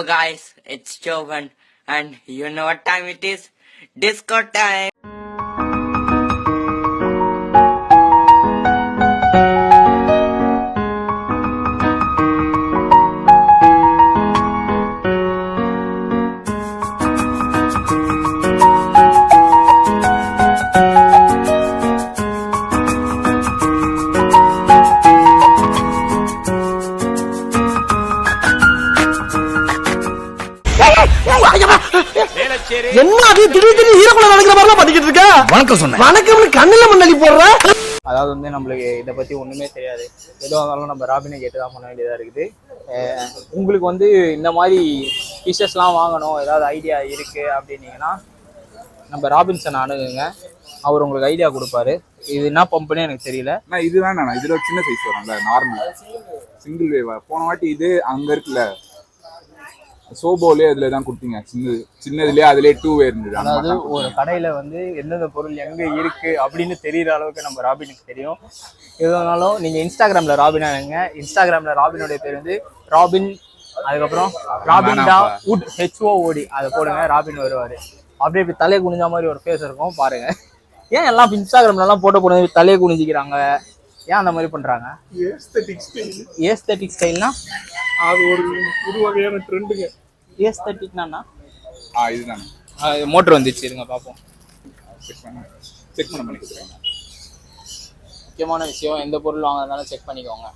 Hello guys, it's Jovan and you know what time it is? Disco time! என்ன அது திடீர்னு ஹீரோக்குள்ள நடக்கிற மாதிரிலாம் பண்ணிக்கிட்டு இருக்க? வணக்கம் சொன்னேன். வணக்கம்னு கண்ணுல மண்ணலி போடுற. அதாவது வந்து நம்மளுக்கு இதை பற்றி ஒன்றுமே தெரியாது. எதுவாக இருந்தாலும் நம்ம ராபினை கேட்டு தான் பண்ண வேண்டியதாக இருக்குது. உங்களுக்கு வந்து இந்த மாதிரி ஃபிஷஸ்லாம் வாங்கணும் ஏதாவது ஐடியா இருக்குது அப்படின்னீங்கன்னா நம்ம ராபின்சன் அணுகுங்க. அவர் உங்களுக்கு ஐடியா கொடுப்பாரு. இது என்ன பம்புன்னு எனக்கு தெரியல. நான் இது வேணாண்ணா, இதில் ஒரு சின்ன சைஸ் வரும்ல, நார்மல் சிங்கிள் வேவா. போன வாட்டி இது அங்கே இருக்குல்ல சோபோலே அதில் தான் கொடுத்தீங்க, சின்னதுலேயே அதுலேயே 2 வே இருந்தது. அதாவது ஒரு கடையில் வந்து எந்தெந்த பொருள் எங்கே இருக்குது அப்படின்னு தெரிகிற அளவுக்கு நம்ம ராபினுக்கு தெரியும். எதுனாலும் நீங்கள் இன்ஸ்டாகிராமில் ராபின் அணுங்க. இன்ஸ்டாகிராமில் ராபினுடைய பேர் வந்து ராபின், அதுக்கப்புறம் ராபின் டா உட் HOOD அதை போடுங்க. ராபின் வருவார். அப்படியே இப்போ தலையை குனிஞ்ச மாதிரி ஒரு ஃபேஸ் இருக்கும் பாருங்க. ஏன் எல்லாம் இன்ஸ்டாகிராம்லலாம் போட்டோ போடுறது தலையை குனிஞ்சிக்கிறாங்க? ஏன் அந்த மாதிரி பண்ணுறாங்க? ஏஸ்தட்டிக் ஸ்டைல்னா அது ஒரு புது வகையான ட்ரெண்டுங்க. ஏஸ்தட்டிக்னா இதுதான் மோட்டர் வந்துச்சு. இருங்க பார்ப்போம். செக் பண்ண பண்ணி கொடுத்துருங்க. முக்கியமான விஷயம், எந்த பொருள் வாங்குறதுனால செக் பண்ணிக்கோங்க.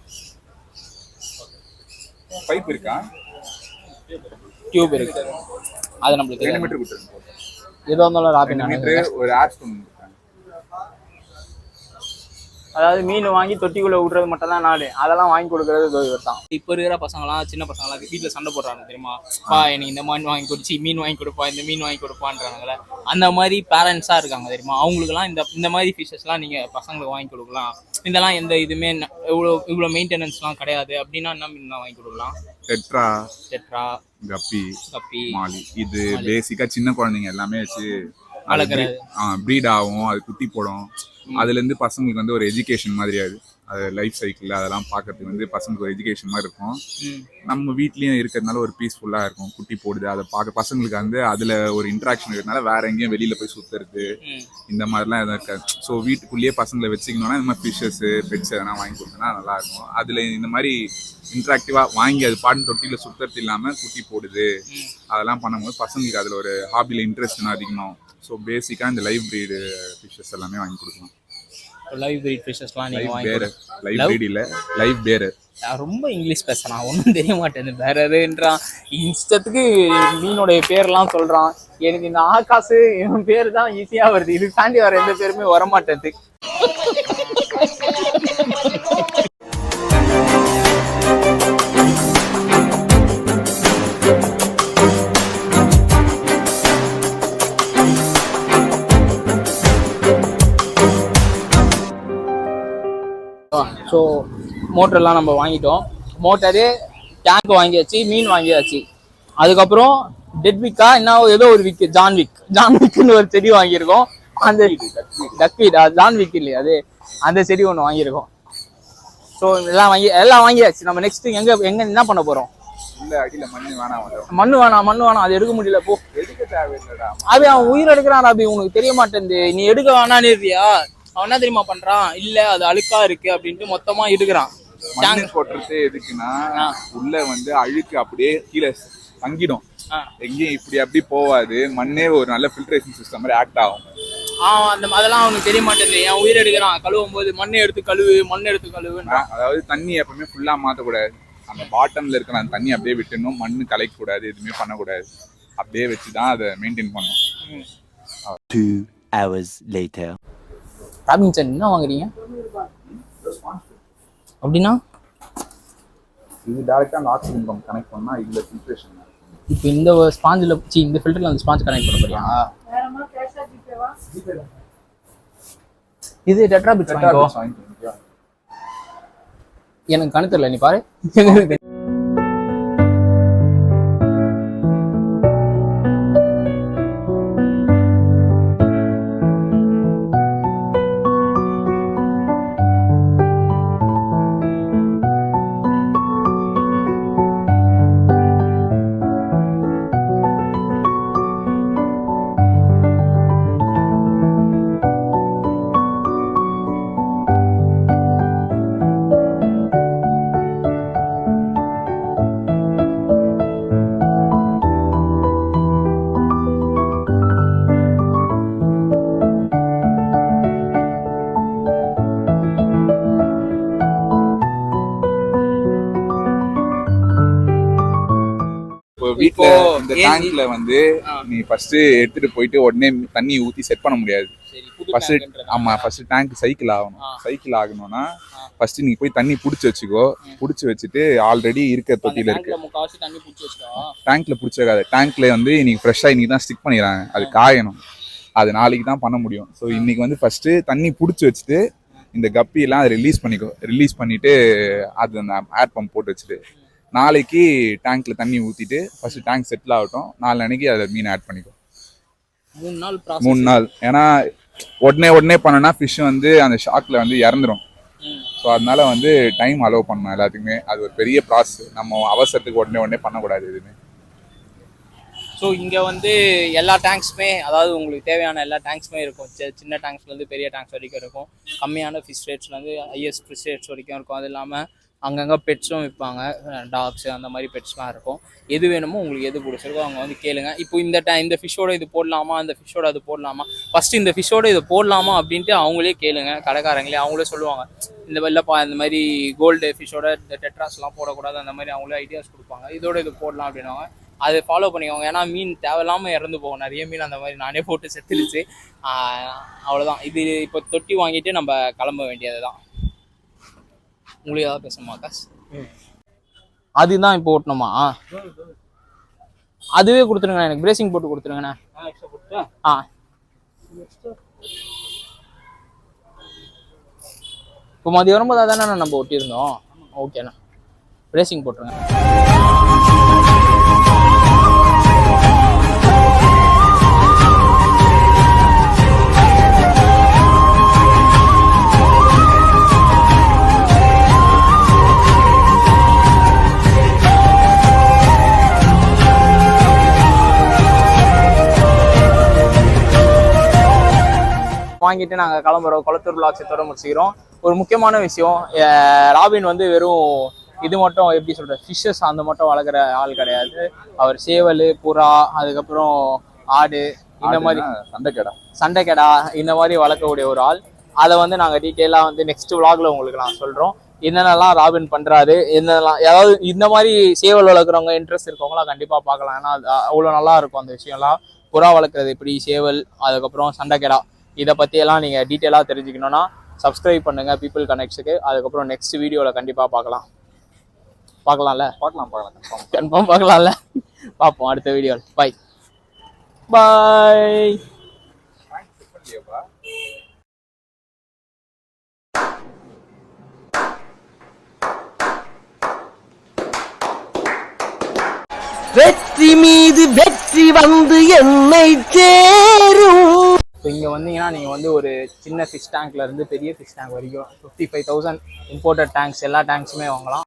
பைப் இருக்கா? டியூப் இருக்கு. அது நம்மளுக்கு 2 மீட்டர் கொடுத்துருங்க. எதுவாக இருந்தாலும் ராபின் ஒரு ஆப்ஸ் பண்ணுங்க. அதாவது மீன் வாங்கி தொட்டிக்குள்ள விடுறது மட்டும் தான் நாடு, அதெல்லாம் வாங்கி கொடுக்கறது இவர் தான். இப்போ இருக்கிற பசங்களாம் சின்ன பசங்களாம் வீட்டில் சண்டை போடுறாங்க தெரியுமா? எனக்கு இந்த மீன் வாங்கி கொடுத்து மீன் வாங்கி கொடுப்பா, இந்த மீன் வாங்கி கொடுப்பான்றாங்களே, அந்த மாதிரி பேரண்ட்ஸாக இருக்காங்க தெரியுமா? அவங்களுக்குலாம் இந்த மாதிரி ஃபிஷஸ்லாம் நீங்கள் பசங்களுக்கு வாங்கி கொடுக்கலாம். இதெல்லாம் எந்த இதுவுமே இவ்வளோ மெயின்டெனன்ஸ்லாம் கிடையாது அப்படின்னா என்ன மீன்லாம் வாங்கி கொடுக்கலாம்? டெட்ரா, கப்பி, மாலி. இது பேசிக்காக சின்ன குழந்தைங்க எல்லாமே வச்சு ப்ரீட் ஆகும், அது குட்டி போடும். அதுலேருந்து பசங்களுக்கு வந்து ஒரு எஜுகேஷன் மாதிரி அது லைஃப் சைக்கிள் அதெல்லாம் பார்க்கறதுக்கு வந்து பசங்களுக்கு ஒரு எஜுகேஷன் மாதிரி இருக்கும். நம்ம வீட்லேயும் இருக்கிறதுனால ஒரு பீஸ்ஃபுல்லாக இருக்கும். குட்டி போடுது அதை பார்க்க பசங்களுக்கு வந்து அதில் ஒரு இன்ட்ராக்ஷன் இருக்கிறதுனால வேற எங்கேயும் வெளியில் போய் சுற்றுறது இந்த மாதிரிலாம் எதுவும் இருக்காது. ஸோ வீட்டுக்குள்ளேயே பசங்களை வச்சுக்கணும்னா இந்த மாதிரி ஃபிஷ்ஷஸ்ஸு பெட்ஸ் எதனா வாங்கி கொடுத்தோன்னா நல்லாயிருக்கும். அதில் இந்த மாதிரி இன்ட்ராக்டிவாக வாங்கி அது பாட்டு தொட்டியில் சுற்றுறது இல்லாமல் குட்டி போடுது அதெல்லாம் பண்ணும்போது பசங்களுக்கு அதில் ஒரு ஹாபியில் இன்ட்ரெஸ்ட்னா அதிகமாகும். ஸோ பேசிக்காக இந்த லைவ் ப்ரீடு ஃபிஷ்ஷஸ் எல்லாமே வாங்கி கொடுக்கலாம். லைவ் ப்ரீட் ஃபிஷஸ்லாம் நீங்கள் வாங்கி லைவ் ப்ரீட் இல்லை, லைவ் பேர். ரொம்ப இங்கிலீஷ் பேசுகிறான், ஒன்றும் தெரிய மாட்டேங்குது. வேற எதுன்றான், இஷ்டத்துக்கு மீனுடைய பேர்லாம் சொல்கிறான். எனக்கு இந்த ஆகாசு இவன் பேர் தான் ஈஸியாக வருது, இது தாண்டி வர எந்த பேருமே வரமாட்டேது. ஸோ மோட்டர்லாம் நம்ம வாங்கிட்டோம். மோட்டரு, டேங்க் வாங்கியாச்சு, மீன் வாங்கியாச்சு. அதுக்கப்புறம் டெட்விக்கா என்ன ஏதோ ஒரு விக்கு, ஜான்விக்னு ஒரு செடி வாங்கியிருக்கோம். அந்த டக்வீட் ஜான்விக் இல்லையா அது, அந்த செடி ஒன்று வாங்கியிருக்கோம். ஸோ எல்லாம் வாங்கியாச்சு. நம்ம நெக்ஸ்ட் எங்க என்ன பண்ண போறோம்? மண்ணு வேணாம், அது எடுக்க முடியல. போ, அது அவன் உயிர் எடுக்கிறான். அப்படி உனக்கு தெரிய மாட்டேங்குது. நீ எடுக்க வேணான்னு இருக்கியா? அவன் என்ன தெரியுமா பண்றான்? இல்ல அது அழுக்கா இருக்கு அப்படின்ட்டு மொத்தமா எடுக்கிறான். போட்டுறது எதுக்குன்னா உள்ள வந்து அழுக்கு அப்படியே கீழே தங்கிடும், எங்கேயும் இப்படி அப்படி போவாது. மண்ணே ஒரு நல்ல ஃபில்ட்ரேஷன் சிஸ்டம் மாதிரி ஆக்ட் ஆகும். அதெல்லாம் அவனுக்கு தெரிய மாட்டேங்குது. என் உயிர் எடுக்கிறான். கழுவும் போது மண்ணை எடுத்து கழுவு. அதாவது தண்ணி எப்பவுமே ஃபுல்லா மாத்தக்கூடாது. அந்த பாட்டம்ல இருக்கிற அந்த தண்ணி அப்படியே விட்டுணும். மண்ணு கலைக்க கூடாது, எதுவுமே பண்ணக்கூடாது. அப்படியே வச்சுதான் அதை மெயின்டைன் பண்ணும். 2 hours later. ராபின்சன் என்ன வாங்குறீங்க அப்படின்னா? இது டைரக்டா அந்த ஆக்சிஜன் பம்ப் கனெக்ட் பண்ணா இதுல ஃபில்ட்ரேஷன். இப்போ இந்த ஸ்பாஞ்சில் இந்த ஃபில்டர்ல அந்த ஸ்பாஞ்ச் கனெக்ட் பண்ண போறியா? இது டெட்ரா பிட்ஸ் வாங்கிக்கோ. எனக்கு கணக்கு தெரியல, நீ பாரு. வீட்டுல இப்போ இந்த ஏன் டேங்க்ல வந்து நீ ஃபர்ஸ்ட் எடுத்துட்டு போயிட்டு உடனே தண்ணி ஊத்தி செட் பண்ண முடியாது. சரி புது ஃபர்ஸ்ட் டேங்க்ன்றது. ஆமா ஃபர்ஸ்ட் டேங்க் சைக்கிள் ஆகணும். சைக்கிள் ஆகணும்னா ஃபர்ஸ்ட் நீ போய் தண்ணி புடிச்சு வச்சுக்கோ. புடிச்சு வச்சுட்டு ஆல்ரெடி இருக்க தொட்டியில இருக்கு டேங்க்ல முக்காவாசி தண்ணி புடிச்சு வச்சுக்கோ. டேங்க்ல புடிச்சக்காது. டேங்க்ல வந்து இன்னைக்கு ஃப்ரெஷ்ஷா இன்னைக்கு தான் ஸ்டிக் பண்ணிடுறாங்க. அது காயணும். அது நாளைக்கு தான் பண்ண முடியும். ஸோ இன்னைக்கு வந்து ஃபர்ஸ்ட் தண்ணி புடிச்சு வச்சுட்டு இந்த கப்பி எல்லாம் அதை ரிலீஸ் பண்ணிக்கோ. ரிலீஸ் பண்ணிட்டு அது அந்த ஏர் பம்ப் போட்டு வச்சுட்டு நாளைக்கு டேங்க்ல தண்ணி ஊத்திட்டு ஃபர்ஸ்ட் டேங்க் செட்டில் ஆகட்டும். 4 நாளைக்கு அதை மீன் ஆட் பண்ணிக்கோ. 3 நாள் process. 3 நாள். ஏன்னா உடனே பண்ணனா ஃபிஷ் வந்து அந்த ஷாக்ல வந்து இறந்துரும். ஸோ அதனால வந்து டைம் அலோவ் பண்ணணும் எல்லாத்துக்குமே. அது ஒரு பெரிய ப்ராசஸ். நம்ம அவசரத்துக்கு உடனே பண்ணக்கூடாது எதுவுமே. ஸோ இங்கே வந்து எல்லா டேங்க்ஸுமே, அதாவது உங்களுக்கு தேவையான எல்லா டேங்க்ஸுமே இருக்கும். சின்ன டேங்க்ஸ்லேருந்து பெரிய டேங்க்ஸ் வரைக்கும் இருக்கும். கம்மியான ஃபிஷ் ரேட்ஸ்லேருந்து ஹையஸ்ட் ஃபிஷ் ரேட்ஸ் வரைக்கும் இருக்கும். அது இல்லாமல் அங்கங்கே பெட்ஸும் விற்பாங்க. டாக்ஸு அந்த மாதிரி பெட்ஸ்லாம் இருக்கும். எது வேணுமோ உங்களுக்கு எது பிடிச்சிருக்கோ அவங்க வந்து கேளுங்க. இப்போ இந்த ஃபிஷ்ஷோட இது போடலாமா, அந்த ஃபிஷ்ஷோட அது போடலாமா, ஃபஸ்ட்டு இந்த ஃபிஷ்ஷோட இது போடலாமா அப்படின்ட்டு அவங்களே கேளுங்க. கடைக்காரங்களே அவங்களே சொல்லுவாங்க. இந்த வெள்ளப்பா இந்த மாதிரி கோல்டு ஃபிஷ்ஷோட இந்த டெட்ராஸ்லாம் போடக்கூடாது, அந்த மாதிரி அவங்களே ஐடியாஸ் கொடுப்பாங்க. இதோட இது போடலாம் அப்படின்னாங்க. அதை ஃபாலோ பண்ணிக்கோங்க. ஏன்னா மீன் தேவையில்லாமல் இறந்து போகும். நிறைய மீன் அந்த மாதிரி நானே போட்டு செத்துருச்சு. அவ்வளோதான். இது இப்போ தொட்டி வாங்கிட்டு நம்ம கிளம்ப வேண்டியது தான். உங்களுக்கு ஏதாவது பேசணுமா காசு? அதுதான் இப்போ ஓட்டணுமா? அதுவே கொடுத்துருங்கண்ணா. எனக்கு பிரேசிங் போட்டு கொடுத்துருங்கண்ணா. இப்போ மதியம் வரும்போது அதானே நம்ம ஒட்டியிருந்தோம். ஓகேண்ணா, பிரேசிங் போட்டுருங்க. வாங்கிட்டு நாங்கள் கிளம்புறோம். குளத்தூர் vlogs இதோட முடிச்சுக்கிறோம். ஒரு முக்கியமான விஷயம், ராபின் வந்து வெறும் இது மட்டும் எப்படி சொல்கிறது, ஃபிஷ்ஷஸ் அந்த மட்டும் வளர்க்குற ஆள் கிடையாது. அவர் சேவல், புறா, அதுக்கப்புறம் ஆடு, இந்த மாதிரி சண்டைக்கடா இந்த மாதிரி வளர்க்கக்கூடிய ஒரு ஆள். அதை வந்து நாங்கள் டீட்டெயிலாக வந்து நெக்ஸ்ட் vlogல உங்களுக்கு நான் சொல்கிறோம். என்னென்னலாம் ராபின் பண்ணுறாரு, என்னென்னலாம், அதாவது இந்த மாதிரி சேவல் வளர்க்குறவங்க இன்ட்ரெஸ்ட் இருக்கவங்களாம் கண்டிப்பாக பார்க்கலாம். ஏன்னா அது அவ்வளோ நல்லா இருக்கும் அந்த விஷயம்லாம். புறா வளர்க்குறது எப்படி, சேவல், அதுக்கப்புறம் சண்டைக்கடா, இதை பற்றியெல்லாம் நீங்கள் டீட்டெயிலாக தெரிஞ்சுக்கணுன்னா சப்ஸ்கிரைப் பண்ணுங்கள் பீப்புள் கனெக்ட்ஸுக்கு. அதுக்கப்புறம் நெக்ஸ்ட் வீடியோவில் கண்டிப்பாக பார்க்கலாம்ல கன்ஃபார்ம் பார்க்கலாம்ல. பார்ப்போம் அடுத்த வீடியோவில். பாய் பாய். வெற்றி மீது வெற்றி வந்து என்னை சேரும். இப்போ இங்கே வந்தீங்கன்னா நீங்கள் வந்து ஒரு சின்ன ஃபிஷ் டேங்க்லேருந்து பெரிய ஃபிஷ் டேங்க் வரைக்கும் 55,000 இம்போர்ட்டட் டேங்க்ஸ் எல்லா டேங்க்ஸுமே வாங்கலாம்.